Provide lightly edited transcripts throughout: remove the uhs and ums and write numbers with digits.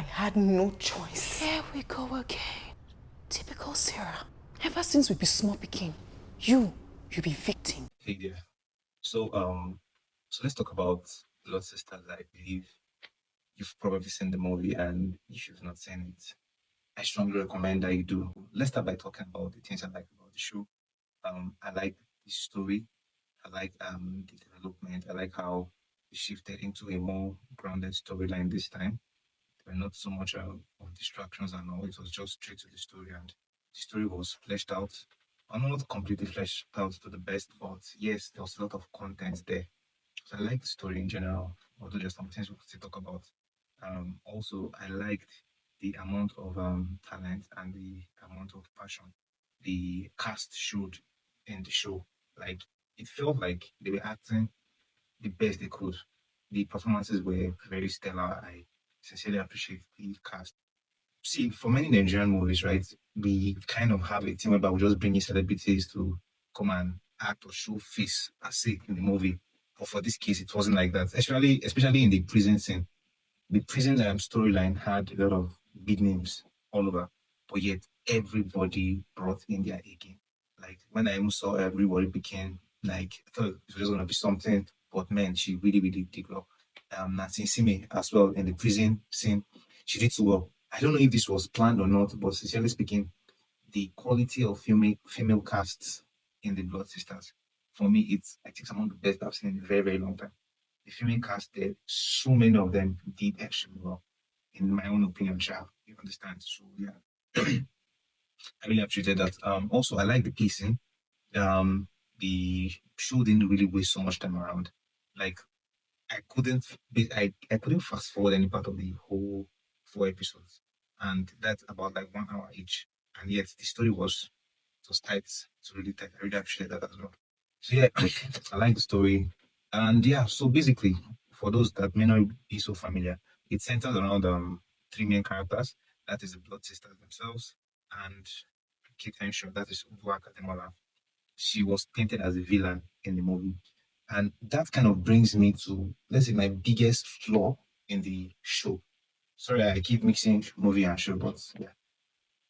had no choice. Here we go again. Typical Sarah. Ever since we be small picking, you be victim. Hey there. So let's talk about Blood Sisters. I believe you've probably seen the movie, and if you've not seen it, I strongly recommend that you do. Let's start by talking about the things I like about the show. I like the story. I like the development. I like how we shifted into a more grounded storyline this time. There were not so much of distractions and all. It was just straight to the story, and the story was fleshed out. Not completely fleshed out to the best, but yes, there was a lot of content there. So I like the story in general, although there's some things we could still talk about. Also, I liked the amount of talent and the amount of passion the cast showed in the show. Like, it felt like they were acting the best they could. The performances were very stellar. I sincerely appreciate the cast. See, for many Nigerian movies, right, we kind of have a thing whereby we just bring in celebrities to come and act or show face as say in the movie. But for this case, it wasn't like that. Especially in the prison scene. The prison storyline had a lot of big names all over, but yet everybody brought in their A game. Like when I even saw everybody became like, I thought it was just gonna be something, but man, she really, really did well. Nancy Sime as well in the prison scene, she did so well. I don't know if this was planned or not, but sincerely speaking, the quality of female casts in the Blood Sisters, for me, I think, among the best I've seen in a very, very long time. The female cast there, so many of them did extremely well, in my own opinion, child. You understand? So yeah, I really appreciated that. Also, I like the pacing. The show didn't really waste so much time around. Like I couldn't fast forward any part of the whole 4 episodes, and that's about like 1 hour each. And yet the story was tight. It's really tight. I really appreciate that as well. So yeah, I like the story, and yeah. So basically, for those that may not be so familiar, it centers around three main characters. That is the Blood Sisters themselves, and Kate Henshaw. That is Uduak Ademola. She was painted as a villain in the movie. And that kind of brings me to, let's say, my biggest flaw in the show. Sorry, I keep mixing movie and show, but yeah,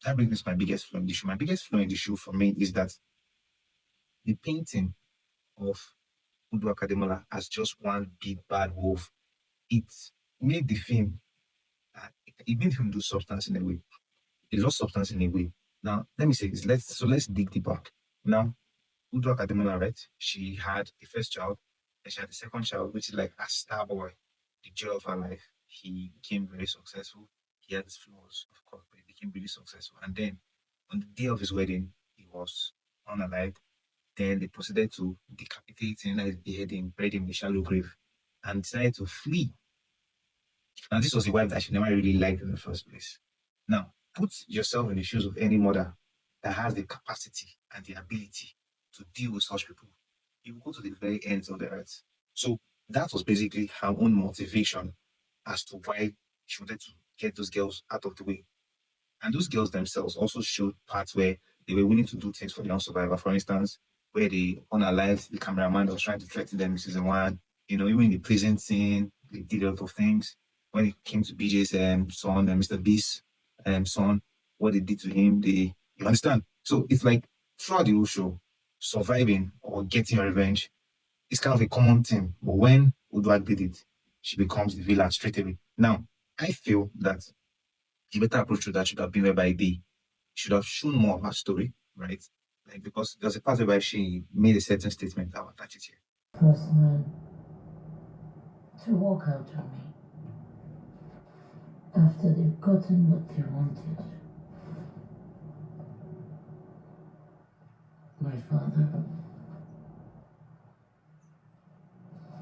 that brings me to my biggest flaw in the show. My biggest flaw in the show for me is that the painting of Udu Akademola as just one big bad wolf, it made the film, it made him do substance in a way. It lost substance in a way. Now, let me say this. Let's dig deeper. Now, Udu Akademola, right? She had the first child, and she had the second child, which is like a star boy, the joy of her life. He became very successful. He had his flaws, of course, but he became really successful. And then on the day of his wedding, he was unalive. Then they proceeded to decapitate him, like beheading, buried him in the shallow grave, and decided to flee. Now, this was a wife that she never really liked in the first place. Now, put yourself in the shoes of any mother that has the capacity and the ability to deal with such people. You will go to the very ends of the earth. So that was basically her own motivation as to why she wanted to get those girls out of the way. And those girls themselves also showed parts where they were willing to do things for the non-survivor. For instance, where they unalived the cameraman that was trying to threaten them in season one. Even in the prison scene, they did a lot of things. When it came to BJ's son and Mr. Beast's son, what they did to him, you understand? So it's like throughout the whole show, surviving or getting revenge is kind of a common thing. But when Uduak did it, she becomes the villain straight away. Now, I feel that the better approach to that should have been whereby they should have shown more of her story, right? Like, because there's a part whereby she made a certain statement. I'll attach it here. First man to walk out on me after they've gotten what they wanted. My father,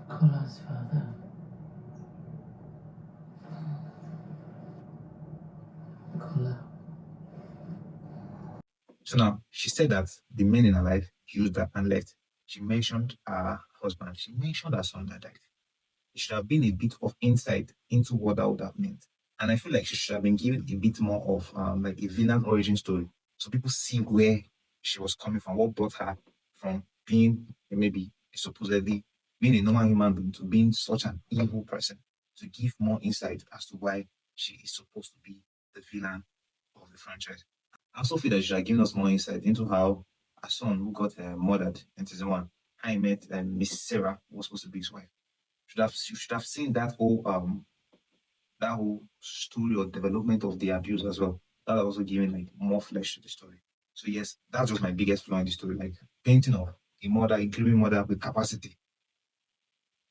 Kola's father. Kola. So now, she said that the men in her life used her and left. She mentioned her husband. She mentioned her son that died. It should have been a bit of insight into what that would have meant. And I feel like she should have been given a bit more of like a villain origin story. So people see where she was coming from, what brought her from being maybe supposedly being a normal human being to being such an evil person, to give more insight as to why she is supposed to be the villain of the franchise. I also feel that she had given us more insight into how a son who got murdered in season one, how he met Miss Sarah, who was supposed to be his wife. You should have seen that whole story or development of the abuse as well. That also giving like more flesh to the story. So yes, that was my biggest flaw in the story, like painting of a mother, a grieving mother with capacity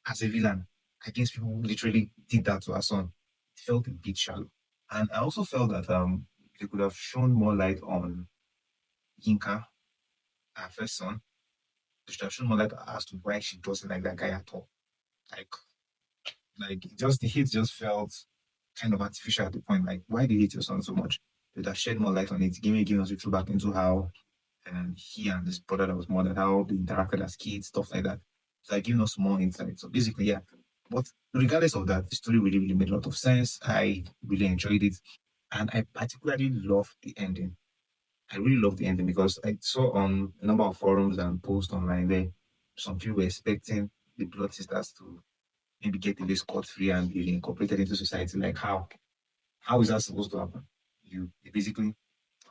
as a villain against people who literally did that to her son. It felt a bit shallow. And I also felt that they could have shown more light on Yinka, her first son. They should have shown more light as to why she doesn't like that guy at all. Like the hate just felt kind of artificial at the point. Like, why do you hate your son so much? They would have shed more light on it, giving us a throwback into how he and his brother that was murdered, how they interacted as kids, stuff like that. So like giving us more insight. So basically, yeah. But regardless of that, the story really, really made a lot of sense. I really enjoyed it. And I particularly loved the ending. I really loved the ending because I saw on a number of forums and posts online there, some people were expecting the Blood Sisters to maybe get away scot free and be incorporated into society. Like how? How is that supposed to happen? You basically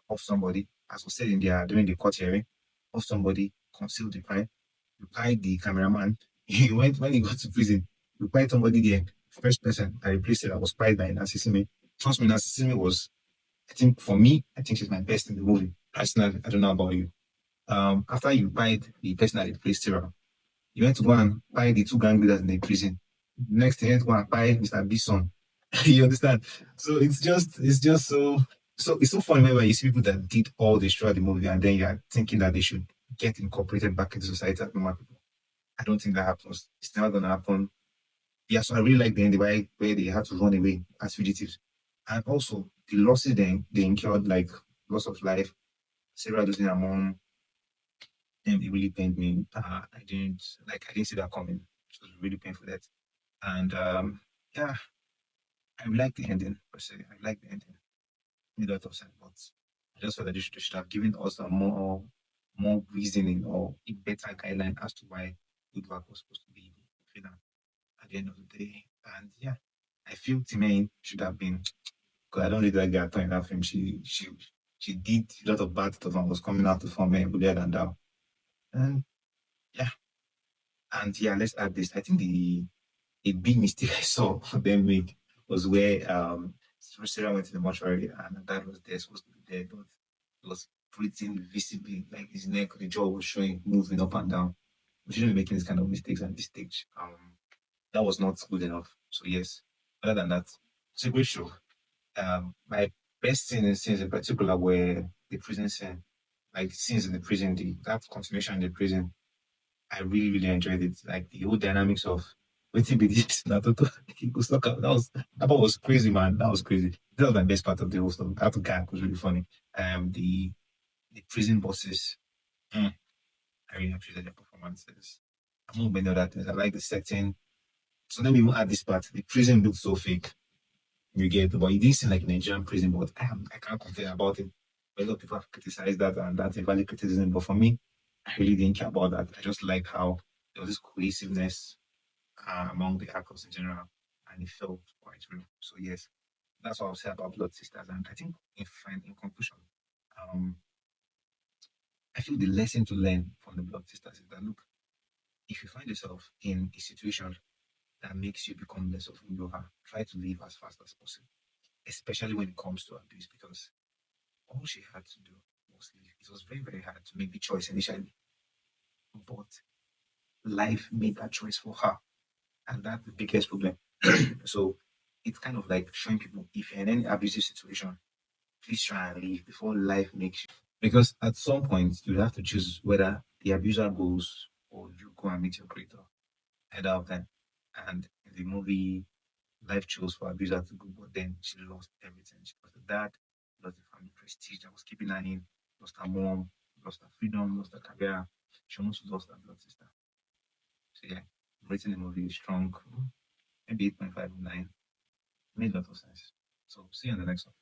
off somebody, as was said in their during the court hearing, off somebody, conceal the crime, you find the cameraman. He went when he got to prison, you find somebody there. First person I replaced it, I was quiet by Nassisime. Trust me, Nassisime was, I think for me, I think she's my best in the movie. Personally, I don't know about you. After you find the person that replaced Sarah, you went to go and buy the two gang leaders in the prison. Next thing, you went to go and buy Mr. Bison. You understand? So it's just so it's so funny when you see people that did all this throughout the movie and then you're thinking that they should get incorporated back into society as normal people. I don't think that happens. It's never gonna happen. Yeah, so I really like the end where they had to run away as fugitives. And also the losses they incurred, like loss of life, Sarah losing her mom, it really pained me. I didn't see that coming. It was really painful that. And yeah, I like the ending per se. I like the ending. Made a lot of sense, but I just felt that they should have given us a more reasoning or a better guideline as to why Woodward was supposed to be the villain at the end of the day. And yeah, I feel Timaine should have been, because I don't really like the actor in that film. She did a lot of bad stuff and was coming out to form a holier than thou. And yeah, and yeah, let's add this. I think a big mistake I saw them make was where Sarah went to the mortuary and her dad was there, supposed to be there, but it was breathing visibly, like his neck, the jaw was showing, moving up and down. We shouldn't be making this kind of mistakes at this stage. That was not good enough. So yes, other than that, it's a great show. My best scenes in particular were the prison scene, like scenes in the prison, that continuation in the prison. I really, really enjoyed it. Like the whole dynamics of waiting with this Naruto. He was stuck out. That part was crazy, man. That was crazy. That was my best part of the whole stuff. That guy was really funny. The prison bosses. I really appreciate their performances. Among many other things. I like the setting. So let me even add this part. The prison looked so fake. You get, but it didn't seem like a Nigerian prison, but I can't complain about it. A lot of people have criticized that, and that's a valid criticism. But for me, I really didn't care about that. I just liked how there was this cohesiveness among the actors in general, and it felt quite real. So yes, that's what I'll say about Blood Sisters. And I think, in conclusion, um, I feel the lesson to learn from the Blood Sisters is that look, if you find yourself in a situation that makes you become less of who you are, try to leave as fast as possible, especially when it comes to abuse, because all she had to do was leave. It was very, very hard to make the choice initially, but life made that choice for her, and that's the biggest problem. So it's kind of like showing people if you're in any abusive situation, please try and leave before life makes you. Because at some point you have to choose whether the abuser goes or you go and meet your creator. Either of them. And in the movie, life chose for abuser to go, but then she lost everything. She lost her dad, lost the family prestige that was keeping her in, lost her mom, lost her freedom, lost her career. She almost lost her blood sister. So yeah, rating the movie is strong, maybe 8.5 or 9. Made a lot of sense. So see you in the next one.